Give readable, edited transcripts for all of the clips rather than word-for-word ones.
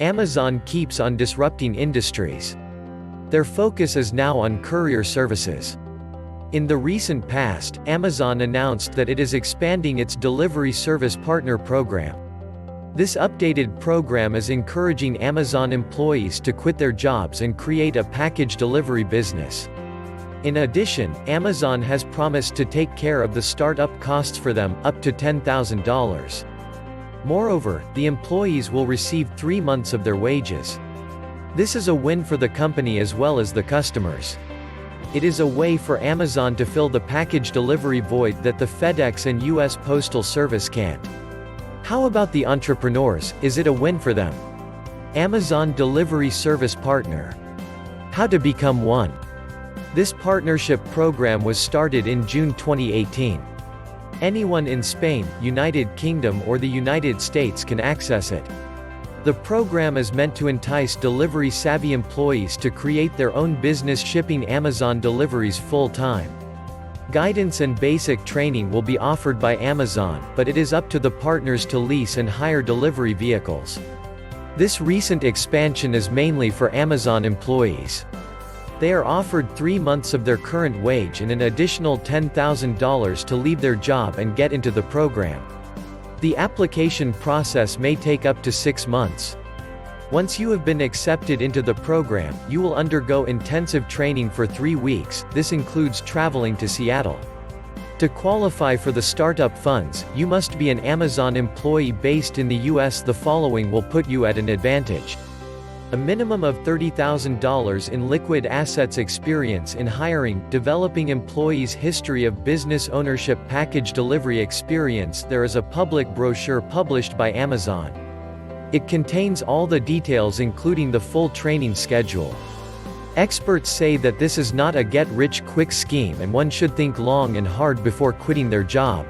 Amazon keeps on disrupting industries. Their focus is now on courier services. In the recent past, Amazon announced that it is expanding its delivery service partner program. This updated program is encouraging Amazon employees to quit their jobs and create a package delivery business. In addition, Amazon has promised to take care of the startup costs for them, up to $10,000. Moreover, the employees will receive 3 months of their wages. This is a win for the company as well as the customers. It is a way for Amazon to fill the package delivery void that the FedEx and U.S. Postal Service can't. How about the entrepreneurs, is it a win for them? Amazon Delivery Service Partner. How to become one. This partnership program was started in June 2018. Anyone in Spain, United Kingdom or the United States can access it. The program is meant to entice delivery-savvy employees to create their own business shipping Amazon deliveries full-time. Guidance and basic training will be offered by Amazon, but it is up to the partners to lease and hire delivery vehicles. This recent expansion is mainly for Amazon employees. They are offered 3 months of their current wage and an additional $10,000 to leave their job and get into the program. The application process may take up to 6 months. Once you have been accepted into the program, you will undergo intensive training for 3 weeks. This includes traveling to Seattle. To qualify for the startup funds, you must be an Amazon employee based in the US. The following will put you at an advantage. A minimum of $30,000 in liquid assets, experience in hiring, developing employees, history of business ownership, package delivery experience. There is a public brochure published by Amazon. It contains all the details including the full training schedule. Experts say that this is not a get-rich-quick scheme and one should think long and hard before quitting their job.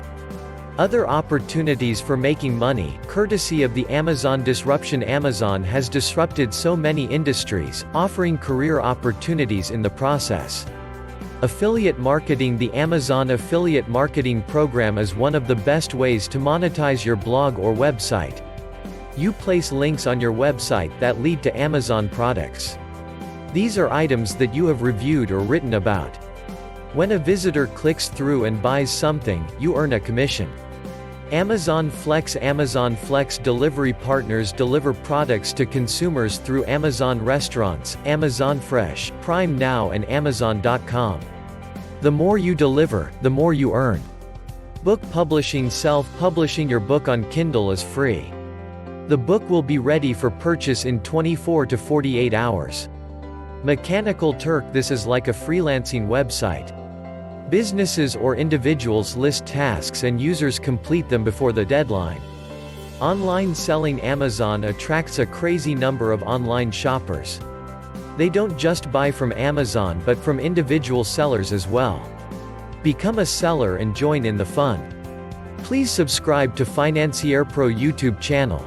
Other opportunities for making money, courtesy of the Amazon disruption. Amazon has disrupted so many industries, offering career opportunities in the process. Affiliate marketing. The Amazon Affiliate Marketing Program is one of the best ways to monetize your blog or website. You place links on your website that lead to Amazon products. These are items that you have reviewed or written about. When a visitor clicks through and buys something, you earn a commission. Amazon Flex. Amazon Flex delivery partners deliver products to consumers through Amazon restaurants, Amazon Fresh, Prime Now and Amazon.com. The more you deliver, the more you earn. Book publishing. Self-publishing your book on Kindle is free. The book will be ready for purchase in 24 to 48 hours. Mechanical Turk. This is like a freelancing website. Businesses or individuals list tasks and users complete them before the deadline. Online selling. Amazon attracts a crazy number of online shoppers. They don't just buy from Amazon but from individual sellers as well. Become a seller and join in the fun. Please subscribe to Financier Pro YouTube channel.